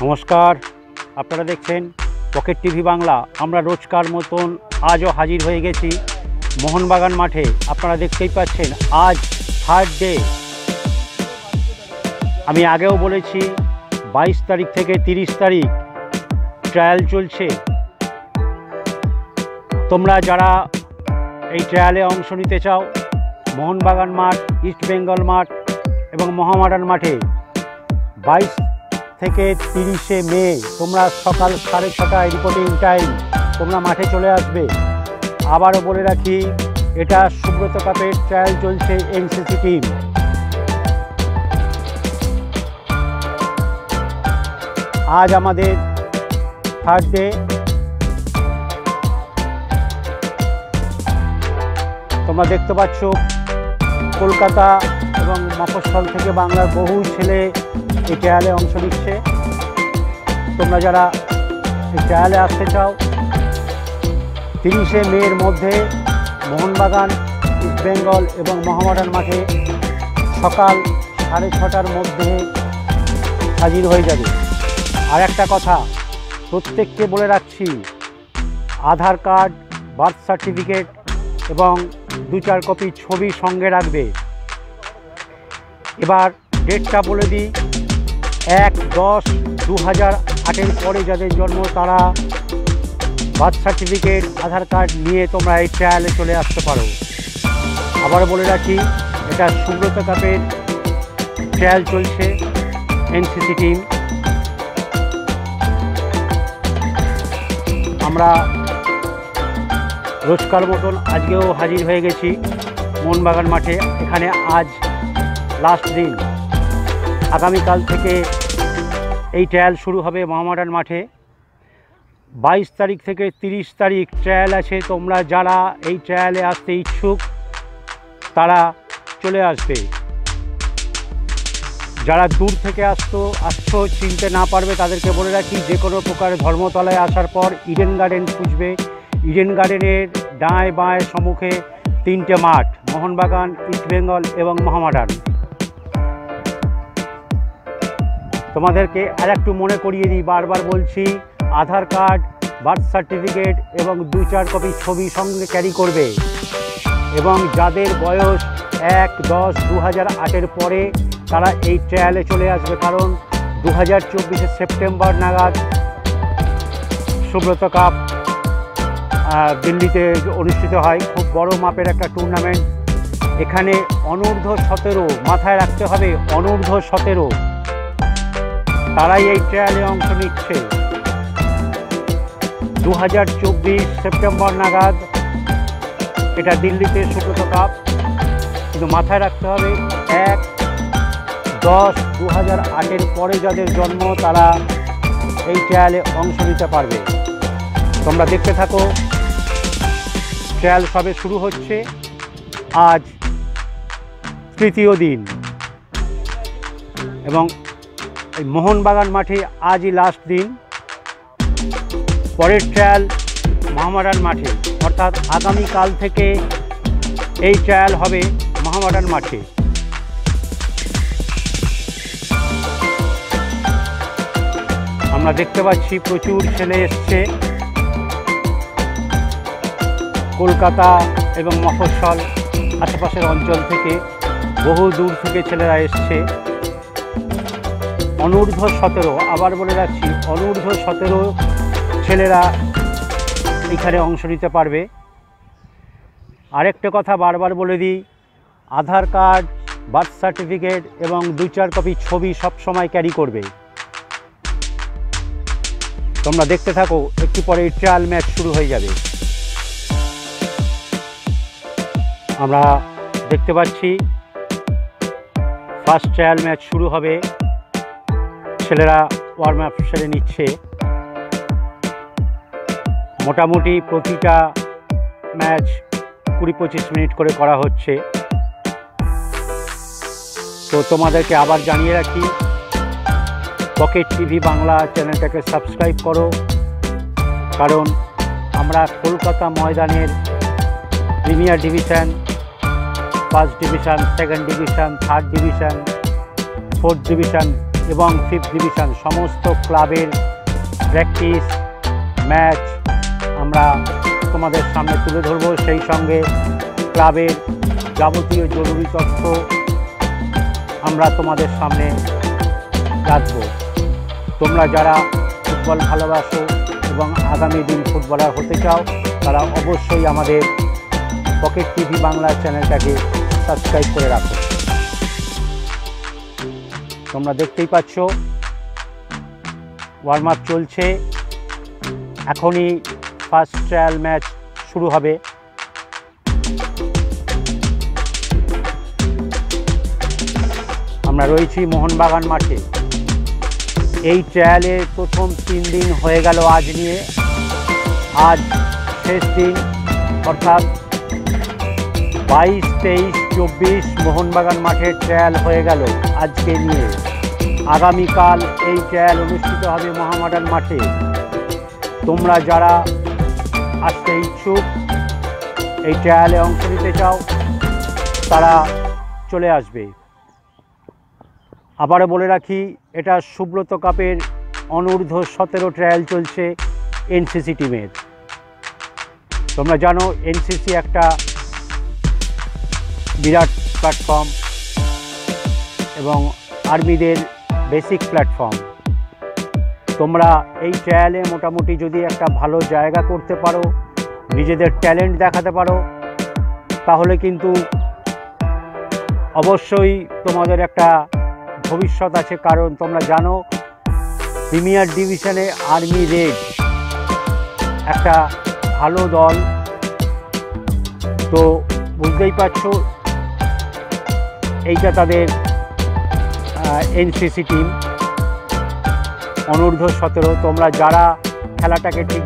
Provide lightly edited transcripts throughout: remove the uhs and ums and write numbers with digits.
नमस्कार আপনারা দেখছেন পকেট টিভি বাংলা। আমরা রোজকার মতন আজও হাজির হয়ে গেছি মোহনবাগান মাঠে। আপনারা দেখতেই পাচ্ছেন আজ থার্ড ডে। আমি আগেও বলেছি 22 তারিখ থেকে 30 তারিখ ট্রায়াল চলছে। তোমরা যারা এই ট্রায়ালে অংশ নিতে চাও, মোহনবাগান মাঠ, ইস্ট বেঙ্গল মাঠ এবং মোহামেডান মাঠে 22 থেকে 30 মে তোমরা সকাল 6:30 রিপোর্টিং টাইম তোমরা মাঠে চলে আসবে। আবারও বলে রাখি, এটা সুব্রত কাপের ট্রায়াল চলছে এনসিসি টিম। আজ আমাদের থার্ড ডে। তোমরা দেখতে পাচ্ছ কলকাতা এবং মফস্বল থেকে বাংলার বহু ছেলে এই ট্রায়ালে অংশ নিচ্ছে। তোমরা যারা এই ট্রায়ালে আসতে চাও, 30 মের মধ্যে মোহনবাগান, ইস্ট বেঙ্গল এবং মোহামেডান মাঠে সকাল 6:30টার মধ্যে হাজির হয়ে যাবে। আর একটা কথা প্রত্যেককে বলে রাখছি, আধার কার্ড, বার্থ সার্টিফিকেট এবং 2-4 কপি ছবি সঙ্গে রাখবে। এবার ডেটটা বলে দিই, 1-10-2008 পরে যাদের জন্ম তারা বার্থ সার্টিফিকেট, আধার কার্ড নিয়ে তোমরা এই ট্রায়ালে চলে আসতে পারো। আবার বলে রাখি, এটা সুব্রত কাপের ট্রায়াল চলছে এনসিসি টিম। আমরা রোজকার মতন আজকেও হাজির হয়ে গেছি মোহনবাগান মাঠে। এখানে আজ লাস্ট দিন। আগামীকাল থেকে এই ট্রায়াল শুরু হবে মোহামেডান মাঠে। 22 তারিখ থেকে 30 তারিখ ট্রায়াল আছে। তোমরা যারা এই ট্রায়ালে আসতে ইচ্ছুক তারা চলে আসবে। যারা দূর থেকে আসছো চিনতে না পারবে তাদেরকে বলে রাখি, যে কোনো প্রকার ধর্মতলায় আসার পর ইডেন গার্ডেন খুঁজবে। ইডেন গার্ডেনের ডাঁয় বাঁয় সম্মুখে 3টে মাঠ, মোহনবাগান, ইস্ট বেঙ্গল এবং মোহামেডান। তোমাদেরকে আর একটু মনে করিয়ে দিই, বারবার বলছি, আধার কার্ড, বার্থ সার্টিফিকেট এবং 2-4 কপি ছবি সঙ্গে ক্যারি করবে। এবং যাদের বয়স 1-10-2008 পরে তারা এই ট্রায়ালে চলে আসবে, কারণ 2024 সেপ্টেম্বর নাগাদ সুব্রত কাপ দিল্লিতে অনুষ্ঠিত হয়। খুব বড় মাপের একটা টুর্নামেন্ট। এখানে অনূর্ধ্ব-17, মাথায় রাখতে হবে অনূর্ধ্ব-17 তারাই এই ট্রায়ালে অংশ নিচ্ছে। 2024 সেপ্টেম্বর নাগাদ এটা দিল্লিতে সুব্রত কাপ। কিন্তু মাথায় রাখতে হবে 1-10-2008 পরে যাদের জন্ম তারা এই ট্রায়ালে অংশ নিতে পারবে। তোমরা দেখতে থাকো, ট্রায়াল সবে শুরু হচ্ছে। আজ তৃতীয় দিন এবং এই মোহনবাগান মাঠে আজই লাস্ট দিন। পরের ট্রায়াল মোহামেডান মাঠে, অর্থাৎ আগামীকাল থেকে এই ট্রায়াল হবে মোহামেডান মাঠে। আমরা দেখতে পাচ্ছি প্রচুর ছেলে এসছে কলকাতা এবং মফস্বল আশেপাশের অঞ্চল থেকে, বহু দূর থেকে ছেলেরা এসছে। অনূর্ধ্ব-17, আবার বলে রাখছি, অনূর্ধ্ব-17 ছেলেরা এখানে অংশ নিতে পারবে। আরেকটা কথা বারবার বলে দিই, আধার কার্ড, বার্থ সার্টিফিকেট এবং 2-4 কপি ছবি সবসময় ক্যারি করবে। তোমরা দেখতে থাকো, একটু পরে ট্রায়াল ম্যাচ শুরু হয়ে যাবে। আমরা দেখতে পাচ্ছি ফার্স্ট ট্রায়াল ম্যাচ শুরু হবে। ছেলেরা ওয়ার্ম আপ সেরে নিচ্ছে। মোটামুটি প্রতিটা ম্যাচ 20-25 মিনিট করে করা হচ্ছে। তো তোমাদেরকে আবার জানিয়ে রাখি, পকেট টিভি বাংলা চ্যানেলটাকে সাবস্ক্রাইব করো, কারণ আমরা কলকাতা ময়দানের premier division, first division, second division, third division, 4th division এবং 5th ডিভিশন সমস্ত ক্লাবের প্র্যাকটিস ম্যাচ আমরা তোমাদের সামনে তুলে ধরব। সেই সঙ্গে ক্লাবের যাবতীয় জরুরি তথ্য আমরা তোমাদের সামনে রাখব। তোমরা যারা ফুটবল ভালোবাসো এবং আগামী দিন ফুটবলার হতে চাও তারা অবশ্যই আমাদের পকেট টিভি বাংলা চ্যানেলটাকে সাবস্ক্রাইব করে রাখো। তোমরা দেখতেই পাচ্ছ ওয়ার্ম আপ চলছে, এখনই ফার্স্ট ট্রায়াল ম্যাচ শুরু হবে। আমরা রয়েছি মোহনবাগান মাঠে। এই ট্রায়ালের প্রথম 3 দিন হয়ে গেল আজ নিয়ে, আজ শেষ দিন, অর্থাৎ 22, 23, 24 মোহনবাগান মাঠের ট্রায়াল হয়ে গেল আজকে নিয়ে। আগামীকাল এই ট্রায়াল অনুষ্ঠিত হবে মোহামেডান মাঠে। তোমরা যারা আসতে ইচ্ছুক, এই ট্রায়ালে অংশ নিতে চাও, তারা চলে আসবে। আবারও বলে রাখি, এটা সুব্রত কাপের অনূর্ধ্ব 17 ট্রায়াল চলছে এনসিসি টিমের। তোমরা জানো এনসিসি একটা বিরাট প্ল্যাটফর্ম এবং আর্মিদের বেসিক প্ল্যাটফর্ম। তোমরা এই ট্রায়ালে মোটামুটি যদি একটা ভালো জায়গা করতে পারো, নিজেদের ট্যালেন্ট দেখাতে পারো, তাহলে কিন্তু অবশ্যই তোমাদের একটা ভবিষ্যৎ আছে। কারণ তোমরা জানো প্রিমিয়ার ডিভিশনে আর্মি রেড একটা ভালো দল, তো বুঝতেই পারছো এইটা তাদের এনসিসি টিম অনূর্ধ্ব 17। তোমরা যারা খেলাটাকে ঠিক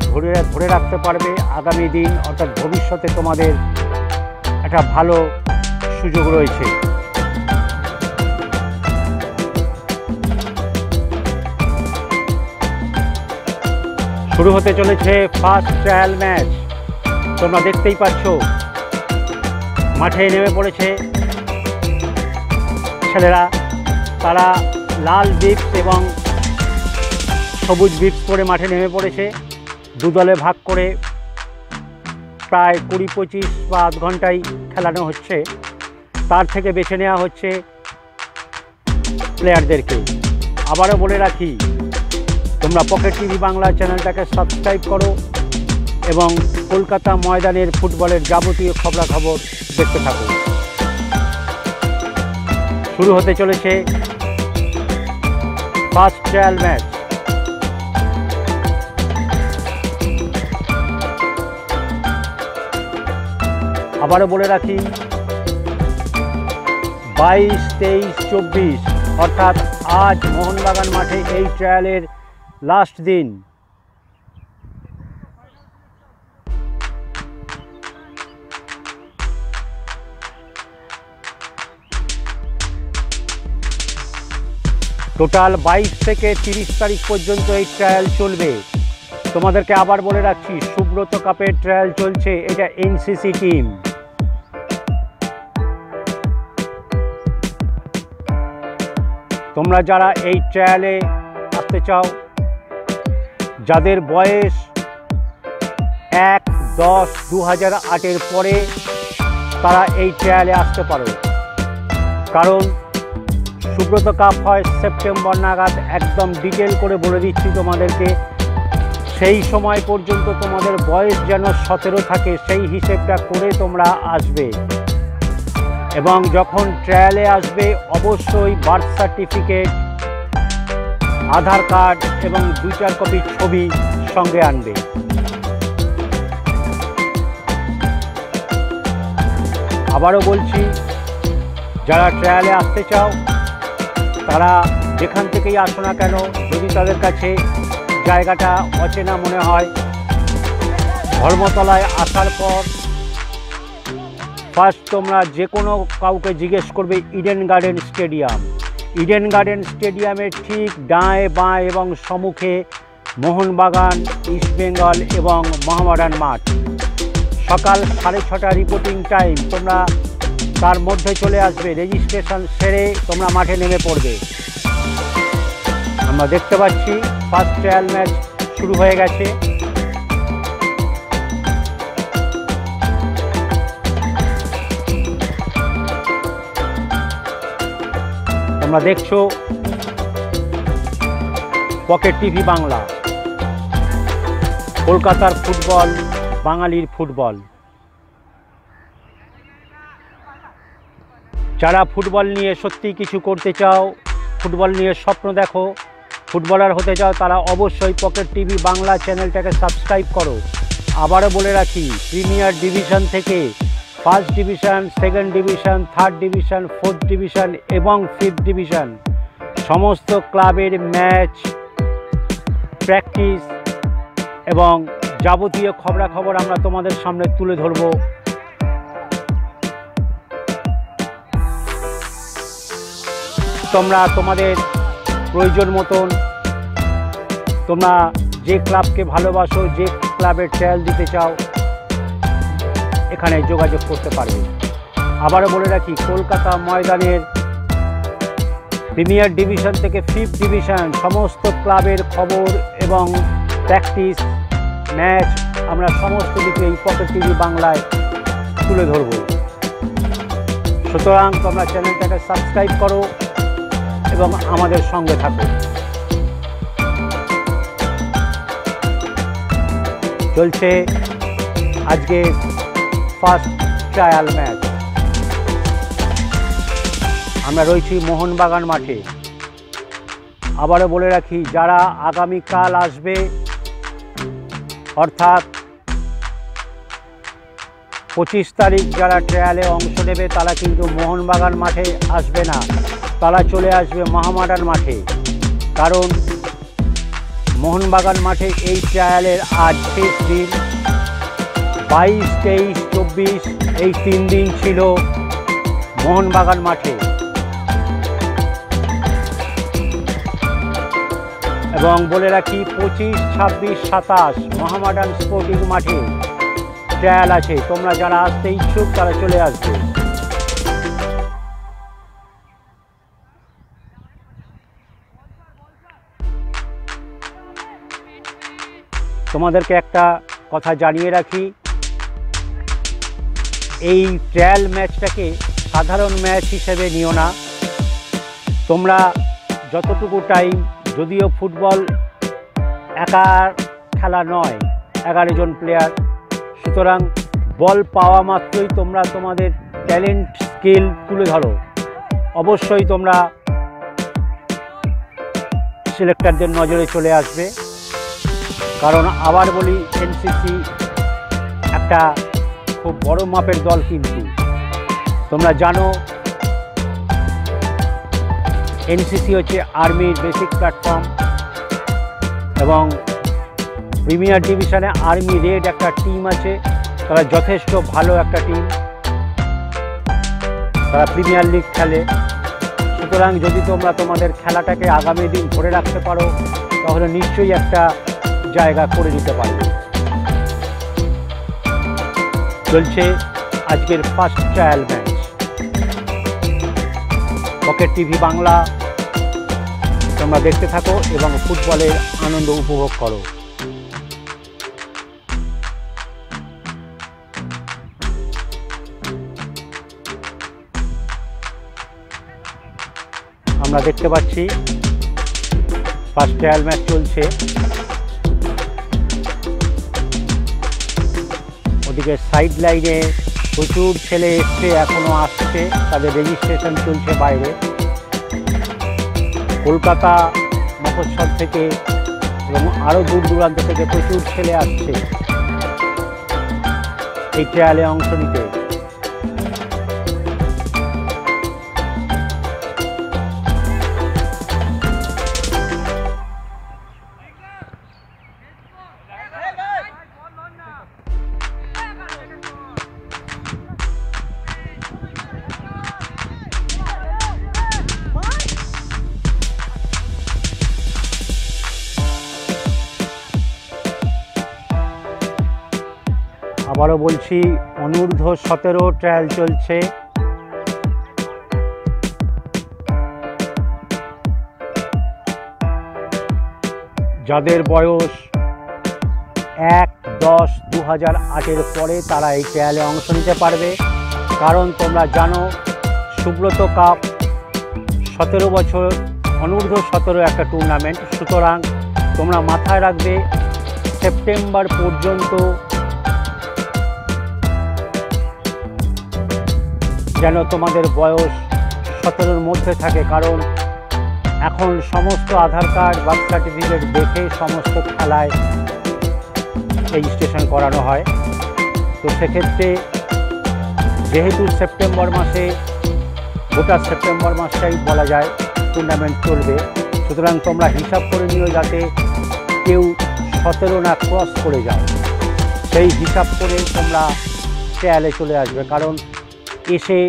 ধরে রাখতে পারবে, আগামী দিন অর্থাৎ ভবিষ্যতে তোমাদের একটা ভালো সুযোগ রয়েছে। শুরু হতে চলেছে ফার্স্ট ট্রায়াল ম্যাচ। তোমরা দেখতেই পাচ্ছ মাঠে নেমে পড়েছে ছেলেরা। তারা লাল বিপস এবং সবুজ বিপস পরে মাঠে নেমে পড়েছে। দু দলে ভাগ করে প্রায় 20-25 বা আধ ঘন্টায় খেলানো হচ্ছে। তার থেকে বেছে নেওয়া হচ্ছে প্লেয়ারদেরকে। আবারও বলে রাখি, তোমরা পকেট টিভি বাংলা চ্যানেলটাকে সাবস্ক্রাইব করো এবং কলকাতা ময়দানের ফুটবলের যাবতীয় খবরাখবর দেখতে থাকো। শুরু হতে চলেছে ফার্স্ট ট্রায়াল ম্যাচ। আবারও বলে রাখি, 22, 23, 24 অর্থাৎ আজ মোহনবাগান মাঠে এই ট্রায়ালের লাস্ট দিন। টোটাল 22 থেকে 30 তারিখ পর্যন্ত এই ট্রায়াল চলবে। তোমাদেরকে আবার বলে রাখছি, সুব্রত কাপের ট্রায়াল চলছে, এটা এনসিসি টিম। তোমরা যারা এই ট্রায়ালে আসতে চাও, যাদের বয়স 1-10-2008 পরে, তারা এই ট্রায়ালে আসতে পারো। কারণ সুব্রত কাপ হয় সেপ্টেম্বর নাগাদ। একদম ডিটেল করে বলে দিচ্ছি তোমাদেরকে, সেই সময় পর্যন্ত তোমাদের বয়স যেন 17 থাকে, সেই হিসেবটা করে তোমরা আসবে। এবং যখন ট্রায়ালে আসবে অবশ্যই বার্থ সার্টিফিকেট, আধার কার্ড এবং 2-4 কপি ছবি সঙ্গে আনবে। আবারও বলছি, যারা ট্রায়ালে আসতে চাও তারা যেখান থেকেই আসো না কেন, যদি তাদের কাছে জায়গাটা অচেনা মনে হয়, ধর্মতলায় আসার পর ফার্স্ট তোমরা যে কোনো কাউকে জিজ্ঞেস করবে Eden garden stadium. Eden garden স্টেডিয়ামের ঠিক ডাঁয়ে বাঁয়ে এবং সম্মুখে মোহনবাগান, ইস্টবেঙ্গল এবং মোহামেডান মাঠ। সকাল 6:30 রিপোর্টিং টাইম। তোমরা তার মধ্যে চলে আসবে, রেজিস্ট্রেশন সেরে তোমরা মাঠে নেমে পড়বে। আমরা দেখতে পাচ্ছি ফার্স্ট ট্রায়াল ম্যাচ শুরু হয়ে গেছে। তোমরা দেখছো পকেট টিভি বাংলা, কলকাতার ফুটবল, বাঙালির ফুটবল। যারা ফুটবল নিয়ে সত্যি কিছু করতে চাও, ফুটবল নিয়ে স্বপ্ন দেখো, ফুটবলার হতে চাও, তারা অবশ্যই পকেট টিভি বাংলা চ্যানেলটাকে সাবস্ক্রাইব করো। আবারও বলে রাখি, প্রিমিয়ার ডিভিশন থেকে first division, second division, third division, fourth division এবং ফিফথ ডিভিশন সমস্ত ক্লাবের ম্যাচ, প্র্যাকটিস এবং যাবতীয় খবরাখবর আমরা তোমাদের সামনে তুলে ধরব। তোমরা তোমাদের প্রয়োজন মতন তোমরা যে ক্লাবকে ভালোবাসো, যে ক্লাবের ট্রায়াল দিতে চাও, এখানে যোগাযোগ করতে পারবে। আবারও বলে রাখি, কলকাতা ময়দানের প্রিমিয়ার ডিভিশন থেকে ফিফথ ডিভিশন সমস্ত ক্লাবের খবর এবং প্র্যাকটিস, ম্যাচ আমরা সমস্ত দিকে এই পকেট টিভি বাংলায় তুলে ধরব। সুতরাং তোমরা চ্যানেলটাকে সাবস্ক্রাইব করো এবং আমাদের সঙ্গে থাকো। চলছে আজকে ফার্স্ট ট্রায়াল ম্যাচ। আমরা রয়েছি মোহনবাগান মাঠে। আবারও বলে রাখি, যারা আগামীকাল আসবে অর্থাৎ 25 তারিখ যারা ট্রায়ালে অংশ নেবে তারা কিন্তু মোহনবাগান মাঠে আসবে না, তারা চলে আসবে মহামাডান মাঠে। কারণ মোহনবাগান মাঠে এই ট্রায়ালের আজ শেষ দিন। 22, 23, 24 এই 3 দিন ছিল মোহনবাগান মাঠে। এবং বলে রাখি 25, 26, 27 মহামাডান স্পোর্টিং মাঠে ট্রায়াল আছে। তোমরা যারা আসতে ইচ্ছুক তারা চলে আসবে। তোমাদেরকে একটা কথা জানিয়ে রাখি, এই ট্রায়াল ম্যাচটাকে সাধারণ ম্যাচ হিসেবে নিও না। তোমরা যতটুকু টাইম, যদিও ফুটবল একার খেলা নয়, 11 জন প্লেয়ার, সুতরাং বল পাওয়া মাত্রই তোমরা তোমাদের ট্যালেন্ট, স্কিল তুলে ধরো। অবশ্যই তোমরা সিলেক্টরদের নজরে চলে আসবে। কারণ আবার বলি, এনসিসি একটা খুব বড় মাপের দল, কিন্তু তোমরা জানো এনসিসি হচ্ছে আর্মির বেসিক প্ল্যাটফর্ম এবং প্রিমিয়ার ডিভিশনে আর্মি রেড একটা টিম আছে, তারা যথেষ্ট ভালো একটা টিম, তারা প্রিমিয়ার লিগ খেলে। সুতরাং যদি তোমরা তোমাদের খেলাটাকে আগামী দিন ধরে রাখতে পারো তাহলে নিশ্চয়ই একটা জায়গা করে দিতে পারবে। চলছে আজকের first trial match. Pocket TV Bangla তোমরা দেখতে থাকো এবং ফুটবলের আনন্দ উপভোগ করো। আমরা দেখতে পাচ্ছি ফার্স্ট ট্রায়াল ম্যাচ চলছে। ওদিকে সাইড লাইনে প্রচুর ছেলে এসছে, এখনও আসছে, তাদের রেজিস্ট্রেশন চলছে বাইরে। কলকাতা, মফস্বল থেকে এবং আরও দূর দূরান্ত থেকে প্রচুর ছেলে আসছে এই ট্রায়ালে অংশ নিতে। আবারও বলছি, অনূর্ধ্ব 17 ট্রায়াল চলছে। যাদের বয়স 1-10-2008 পরে তারা এই ট্রায়ালে অংশ নিতে পারবে। কারণ তোমরা জানো সুব্রত কাপ 17 বছর অনূর্ধ্ব 17 একটা টুর্নামেন্ট। সুতরাং তোমরা মাথায় রাখবে সেপ্টেম্বর পর্যন্ত যেন তোমাদের বয়স 17-র মধ্যে থাকে। কারণ এখন সমস্ত আধার কার্ড বার্থ সার্টিফিকেট দেখে সমস্ত খেলায় রেজিস্ট্রেশন করানো হয়। তো সেক্ষেত্রে যেহেতু সেপ্টেম্বর মাসে গোটা সেপ্টেম্বর মাসটাই বলা যায় টুর্নামেন্ট চলবে, সুতরাং তোমরা হিসাব করে নিও যাতে কেউ 17 না ক্রস করে যাও। সেই হিসাব করে তোমরা ট্রায়ালে চলে আসবে। কারণ এসে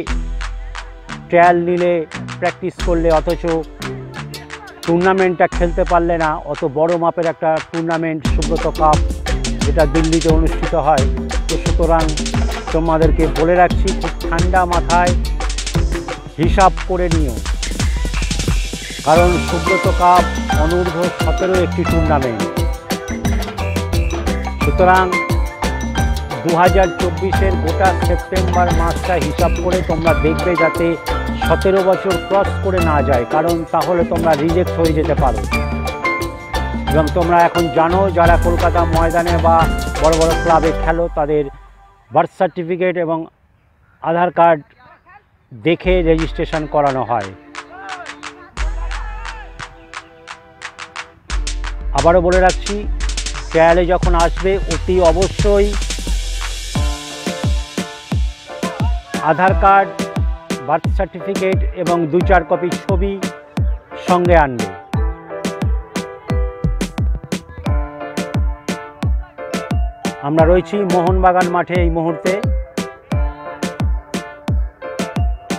ট্রায়াল নিলে প্র্যাকটিস করলে অথচ টুর্নামেন্টটা খেলতে পারলে না, অত বড় মাপের একটা টুর্নামেন্ট সুব্রত কাপ যেটা দিল্লিতে অনুষ্ঠিত হয়। তো সুতরাং তোমাদেরকে বলে রাখছি খুব ঠান্ডা মাথায় হিসাব করে নিও। কারণ সুব্রত কাপ অনূর্ধ্ব 17 একটি টুর্নামেন্ট। সুতরাং 2024-এর গোটা সেপ্টেম্বর মাসটা হিসাব করে তোমরা দেখবে যাতে 17 বছর ক্রস করে না যায়। কারণ তাহলে তোমরা রিজেক্ট হয়ে যেতে পারো। এবং তোমরা এখন জানো যারা কলকাতা ময়দানে বা বড় বড় ক্লাবে খেলো তাদের বার্থ সার্টিফিকেট এবং আধার কার্ড দেখে রেজিস্ট্রেশন করানো হয়। আবারও বলে রাখছি ট্রায়ালে যখন আসবে অতি অবশ্যই আধার কার্ড বার্থ সার্টিফিকেট এবং 2-4 কপি ছবি সঙ্গে আনবে। আমরা রয়েছি মোহনবাগান মাঠে এই মুহূর্তে।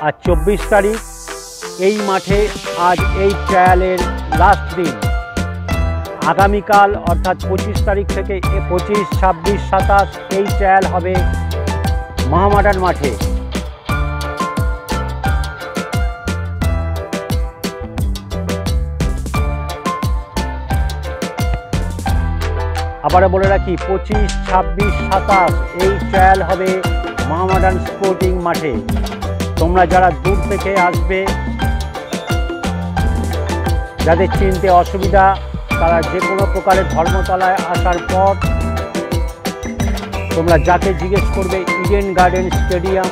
আজ 24 তারিখ, এই মাঠে আজ এই ট্রায়ালের লাস্ট দিন। আগামীকাল অর্থাৎ 25 তারিখ থেকে 25, 26, 27 এই ট্রায়াল হবে মহামাডান মাঠে। আবারও বলে রাখি 25, 26, 27 এই ট্রায়াল হবে মহামাডান স্পোর্টিং মাঠে। তোমরা যারা দূর থেকে আসবে, যাদের চিনতে অসুবিধা, তারা যে কোনো প্রকারের ধর্মতলায় আসার পর তোমরা যাকে জিজ্ঞেস করবে ইডেন গার্ডেন স্টেডিয়াম,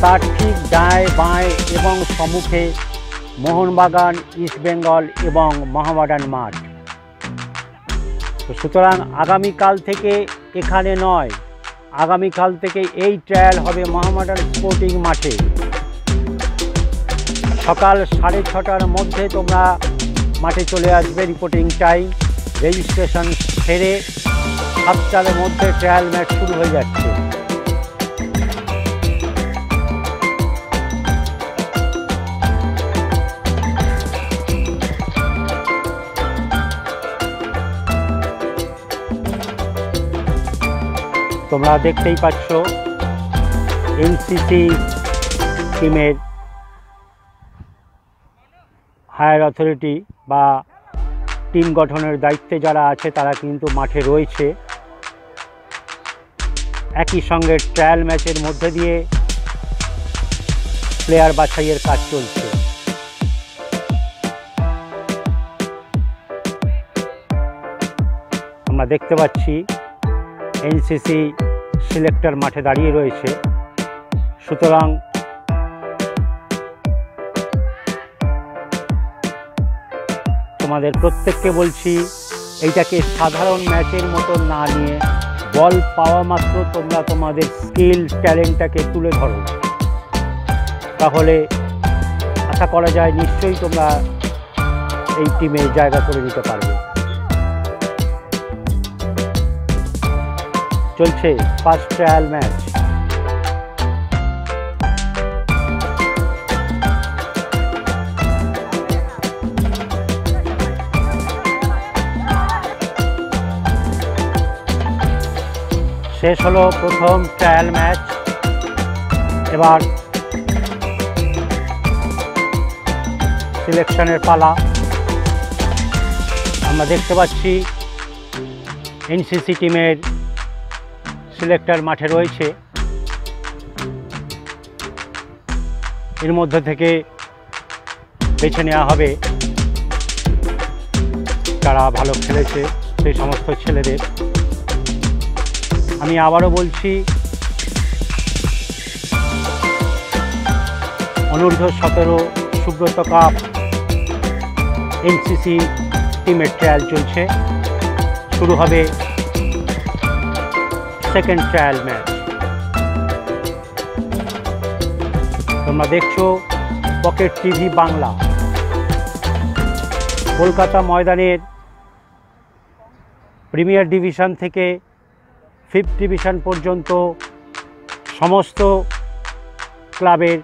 তার ঠিক ডায় বাঁয় এবং সম্মুখে মোহনবাগান, ইস্টবেঙ্গল এবং মহামাডান মাঠ। তো সুতরাং আগামীকাল থেকে এখানে নয়, আগামীকাল থেকে এই ট্রায়াল হবে মহামাডান স্পোর্টিং মাঠে। সকাল 6:30টার মধ্যে তোমরা মাঠে চলে আসবে। Reporting time. রেজিস্ট্রেশন সেরে 7টার মধ্যে ট্রায়াল ম্যাচ শুরু হয়ে যাচ্ছে। তোমরা দেখতেই পাচ্ছ এনসিসি টিমের হায়ার অথরিটি বা টিম গঠনের দায়িত্বে যারা আছে তারা কিন্তু মাঠে রয়েছে। একই সঙ্গে ট্রায়াল ম্যাচের মধ্যে দিয়ে প্লেয়ার বাছাইয়ের কাজ চলছে। আমরা দেখতে পাচ্ছি এনসিসি সিলেক্টর মাঠে দাঁড়িয়ে রয়েছে। সুতরাং তোমাদের প্রত্যেককে বলছি এইটাকে সাধারণ ম্যাচের মতো না নিয়ে বল পাওয়া মাত্র তোমরা তোমাদের স্কিল ট্যালেন্টটাকে তুলে ধরো, তাহলে আশা করা যায় নিশ্চয়ই তোমরা এই টিমে জায়গা করে নিতে পারবে। চলছে ফার্স্ট ট্রায়াল ম্যাচ। শেষ হলো প্রথম ট্রায়াল ম্যাচ। এবার সিলেকশনের পালা। আমরা দেখতে পাচ্ছি এনসিসি টিমের সিলেক্টর মাঠে রয়েছে। এর মধ্যে থেকে বেছে নেওয়া হবে যারা ভালো খেলেছে সেই সমস্ত ছেলেদের। আমি আবারও বলছি, অনূর্ধ্ব 17 সুব্রত কাপ এনসিসি টিমের ট্রায়াল চলছে। শুরু হবে সেকেন্ড ট্রায়াল ম্যাচ। তোমরা দেখছো পকেট টিভি বাংলা। কলকাতা ময়দানের প্রিমিয়ার ডিভিশন থেকে 5th ডিভিশন পর্যন্ত সমস্ত ক্লাবের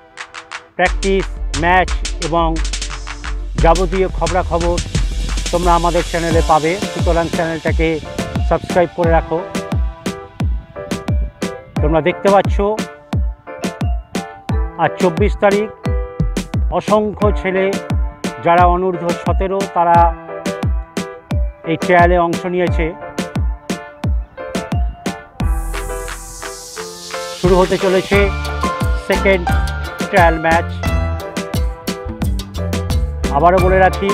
প্র্যাকটিস, ম্যাচ এবং যাবতীয় খবরাখবর তোমরা আমাদের চ্যানেলে পাবে। সুতরাং চ্যানেলটাকে সাবস্ক্রাইব করে রাখো। তোমরা দেখতে পাচ্ছ আজ 24 তারিখ। অসংখ্য ছেলে যারা অনূর্ধ্ব 17 তারা এই ট্রায়ালে অংশ নিয়েছে। শুরু হতে চলেছে সেকেন্ড ট্রায়াল ম্যাচ। আবারও বলে রাখি,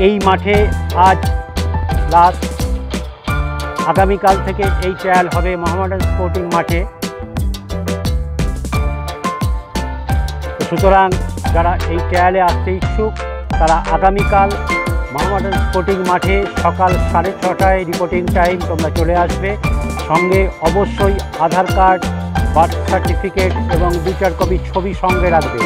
এই মাঠে আজ লাস্ট, আগামীকাল থেকে এই ট্রায়াল হবে মোহামেডান স্পোর্টিং মাঠে। সুতরাং যারা এই ট্রায়ালে আসতে ইচ্ছুক তারা আগামীকাল মোহামেডান স্পোর্টিং মাঠে সকাল 6:30টায় রিপোর্টিং টাইম তোমরা চলে আসবে। সঙ্গে অবশ্যই আধার কার্ড, বার্থ সার্টিফিকেট এবং 2-4 কপি ছবি সঙ্গে রাখবে।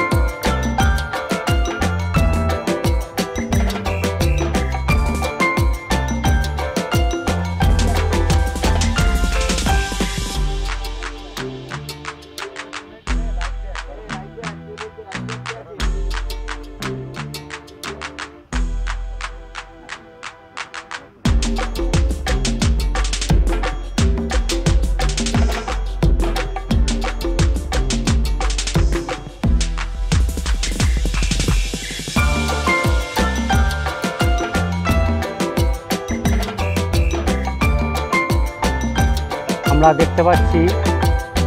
আমরা দেখতে পাচ্ছি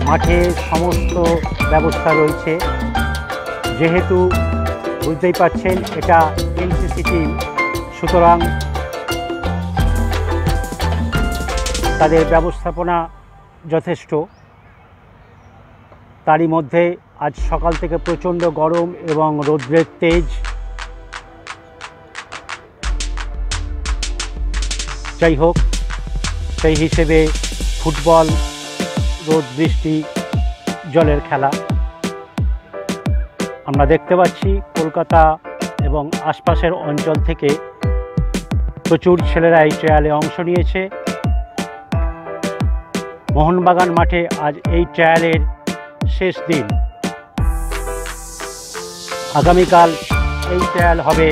মাঠে সমস্ত ব্যবস্থা রয়েছে। যেহেতু বুঝতেই পাচ্ছেন এটা এনসিসি টিম, সুতরাং তাদের ব্যবস্থাপনা যথেষ্ট। তারই মধ্যে আজ সকাল থেকে প্রচণ্ড গরম এবং রৌদ্রের তেজ। যাই হোক, সেই হিসেবে ফুটবল, রোদ বৃষ্টি, জলের খেলা। আমরা দেখতে পাচ্ছি কলকাতা এবং আশপাশের অঞ্চল থেকে প্রচুর ছেলেরা এই ট্রায়ালে অংশ নিয়েছে। মোহনবাগান মাঠে আজ এই ট্রায়ালের শেষ দিন। আগামীকাল এই ট্রায়াল হবে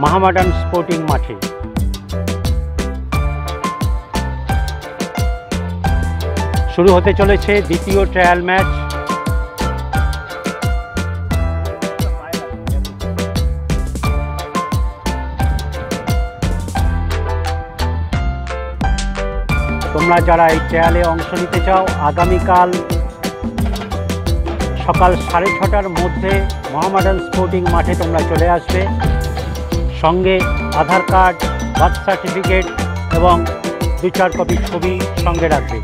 মোহামেডান স্পোর্টিং মাঠে। শুরু হতে চলেছে দ্বিতীয় ট্রায়াল ম্যাচ। তোমরা যারা এই ট্রায়ালে অংশ নিতে চাও আগামীকাল সকাল 6:30টার মধ্যে মোহামেডান স্পোর্টিং মাঠে তোমরা চলে আসবে। সঙ্গে আধার কার্ড, বার্থ সার্টিফিকেট এবং 2-4 কপি ছবি সঙ্গে রাখবে।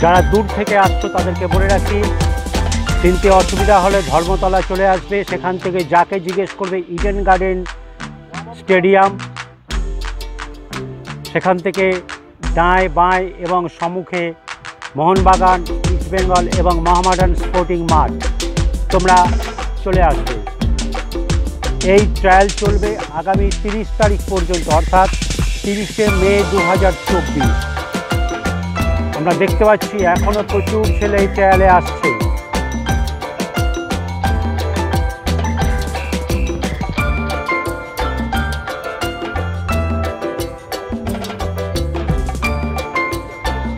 যারা দূর থেকে আসছো তাদেরকে বলে রাখি, চিনতে অসুবিধা হলে ধর্মতলা চলে আসবে। সেখান থেকে যাকে জিজ্ঞেস করবে ইডেন গার্ডেন স্টেডিয়াম, সেখান থেকে ডাঁয় বাঁয় এবং সম্মুখে মোহনবাগান, ইস্টবেঙ্গল এবং মোহামেডান স্পোর্টিং মাঠ তোমরা চলে আসবে। এই ট্রায়াল চলবে আগামী 30 তারিখ পর্যন্ত, অর্থাৎ 30শে মে 2024। আমরা দেখতে পাচ্ছি এখনও প্রচুর ছেলে এই ট্রায়ালে আসছে।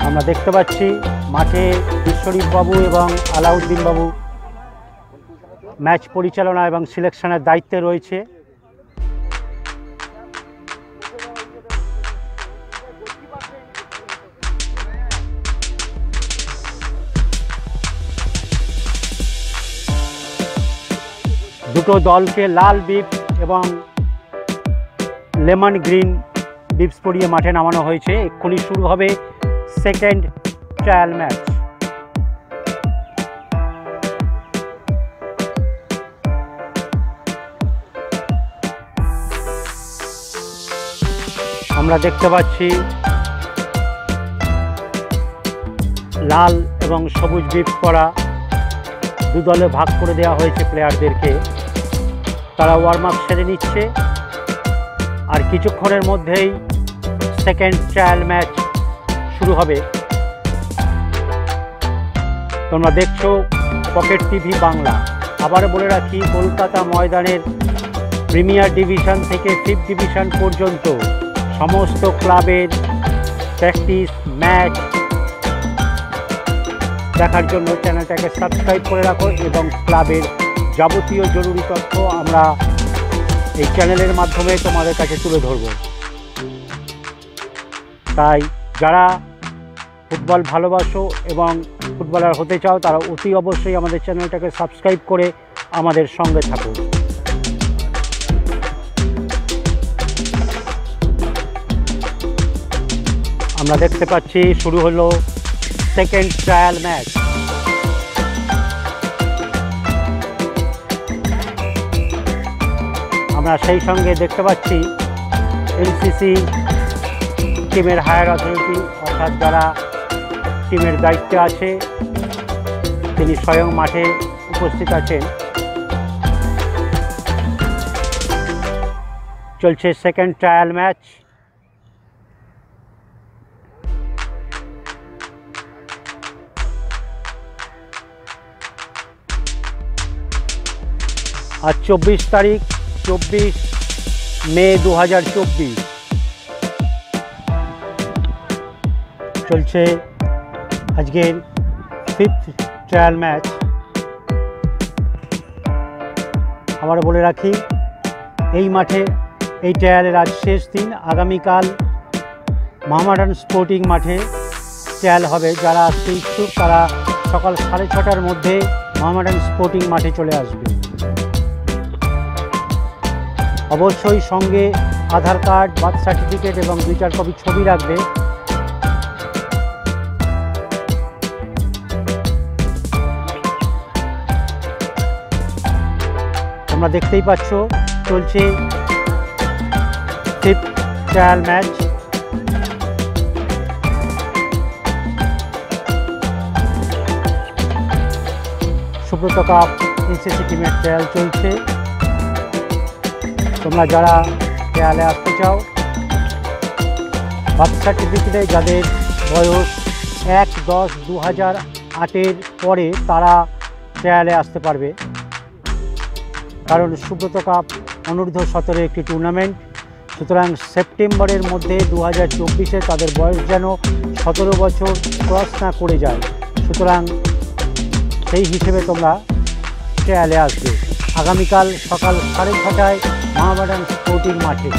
আমরা দেখতে পাচ্ছি মাঠে বিশ্বরীপ বাবু এবং আলাউদ্দিন বাবু ম্যাচ পরিচালনা এবং সিলেকশনের দায়িত্বে রয়েছে। দুটো দলকে লাল বিপস এবং লেমন গ্রিন বিপস পরিয়ে মাঠে নামানো হয়েছে। এক্ষুনি শুরু হবে সেকেন্ড ট্রায়াল ম্যাচ। আমরা দেখতে পাচ্ছি লাল এবং সবুজ বিপস পরা দু দলে ভাগ করে দেওয়া হয়েছে প্লেয়ারদেরকে। তারা ওয়ার্ম আপ সেরে নিচ্ছে, আর কিছুক্ষণের মধ্যেই সেকেন্ড ট্রায়াল ম্যাচ শুরু হবে। তোমরা দেখছো পকেট টিভি বাংলা। আবার বলে রাখি, কলকাতা ময়দানের প্রিমিয়ার ডিভিশন থেকে 5th ডিভিশন পর্যন্ত সমস্ত ক্লাবের প্র্যাকটিস ম্যাচ দেখার জন্য চ্যানেলটাকে সাবস্ক্রাইব করে রাখো, এবং ক্লাবের যাবতীয় জরুরি তথ্য আমরা এই চ্যানেলের মাধ্যমে তোমাদের কাছে তুলে ধরব। তাই যারা ফুটবল ভালোবাসো এবং ফুটবলার হতে চাও, তারা অতি অবশ্যই আমাদের চ্যানেলটাকে সাবস্ক্রাইব করে আমাদের সঙ্গে থাকো। আমরা দেখতে পাচ্ছি শুরু হলো সেকেন্ড ট্রায়াল ম্যাচ। আমরা সেই সঙ্গে দেখতে পাচ্ছি এলসিসি টিমের হায়ার অথরিটি, অর্থাৎ যারা টিমের দায়িত্বে আছে তিনি স্বয়ং মাঠে উপস্থিত আছেন। চলছে সেকেন্ড ট্রায়াল ম্যাচ। আজ 24 তারিখ, 24 মে 2024। চলছে আজকের 5th ট্রায়াল ম্যাচ। আবার বলে রাখি, এই মাঠে এই ট্রায়ালের আজ শেষ দিন। আগামীকাল মোহামেডান স্পোর্টিং মাঠে ট্রায়াল হবে। যারা আসতে ইচ্ছুক তারা সকাল 6:30টার মধ্যে মোহামেডান স্পোর্টিং মাঠে চলে আসবে। অবশ্যই সঙ্গে আধার কার্ড, বার্থ সার্টিফিকেট এবং 2-4 কপি ছবি রাখবে। তোমরা দেখতেই পাচ্ছ চলছে 5th trial match. Subrata cup NCC টিমের ট্রায়াল চলছে। তোমরা যারা ট্রায়ালে আসতে চাও, বার্থ সার্টিফিকেটে যাদের বয়স 1/10/2008 পরে তারা ট্রায়ালে আসতে পারবে, কারণ সুব্রত কাপ অনূর্ধ্ব-17 একটি টুর্নামেন্ট। সুতরাং সেপ্টেম্বরের মধ্যে 2024-এ তাদের বয়স যেন 17 বছর ক্রস না করে যায়। সুতরাং সেই হিসেবে তোমরা ট্রায়ালে আসবে। আগামীকাল সকাল 6:30টায় মোহামেডান স্পোর্টিং মাঠে।